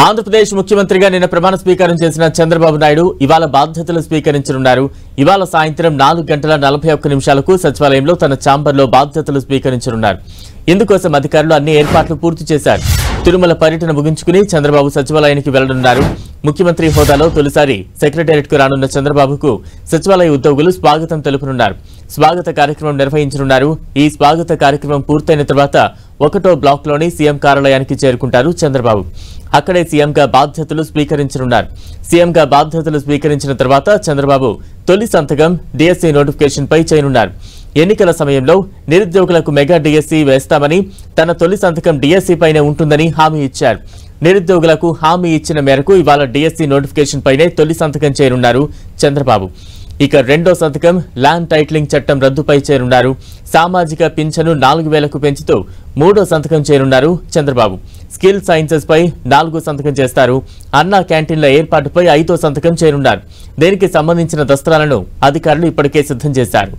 ఆంధ్రప్రదేశ్ ముఖ్యమంత్రిగా నిన్న ప్రమాణ స్వీకారం చేసిన చంద్రబాబు నాయుడు ఇవాళ బాధ్యతలు స్వీకరించనున్నారు. ఇవాళ సాయంత్రం 4:41 సచివాలయంలో తన ఛాంబర్లో బాధ్యతలు స్వీకరించనున్నారు. ఇందుకోసం అధికారులు అన్ని ఏర్పాట్లు పూర్తి చేశారు. తిరుమల పర్యటన ముగించుకుని చంద్రబాబు సచివాలయానికి వెళ్లనున్నారు. ముఖ్యమంత్రి హోదాలో తొలిసారి సెక్రటేరియట్కు రానున్న చంద్రబాబుకు సచివాలయ ఉద్యోగులు స్వాగతం తెలుపనున్నారు. స్వాగత కార్యక్రమం నిర్వహించనున్నారు. ఈ స్వాగత కార్యక్రమం పూర్తయిన తర్వాత 1వ బ్లాక్లోని సీఎం కార్యాలయానికి చేరుకుంటారు చంద్రబాబు. అక్కడే సీఎంగా బాధ్యతలు స్వీకరించనున్నారు. సీఎంగా బాధ్యతలు స్వీకరించిన తర్వాత చంద్రబాబు తొలి సంతకం డిఎస్సీ నోటిఫికేషన్ పై చేయనున్నారు. ఎన్నికల సమయంలో నిరుద్యోగులకు మెగా డిఎస్సీ వేస్తామని, తన తొలి సంతకం డిఎస్సీ పైనే ఉంటుందని హామీ ఇచ్చారు. నిరుద్యోగులకు హామీ ఇచ్చిన మేరకు ఇవాళ డిఎస్సీ నోటిఫికేషన్ పైనే తొలి సంతకం చేయనున్నారు చంద్రబాబు. ఇక రెండో సంతకం ల్యాండ్ టైటిలింగ్ చట్టం రద్దుపై చేరున్నారు. సామాజిక పింఛను 4000కు పెంచుతూ మూడో సంతకం చేరున్నారు చంద్రబాబు. స్కిల్ సైన్సెస్ పై 4వ సంతకం చేస్తారు. అన్నా క్యాంటీన్ల ఏర్పాటుపై 5వ సంతకం చేరున్నారు. దీనికి సంబంధించిన దస్త్రాలను అధికారులు ఇప్పటికే సిద్ధం చేశారు.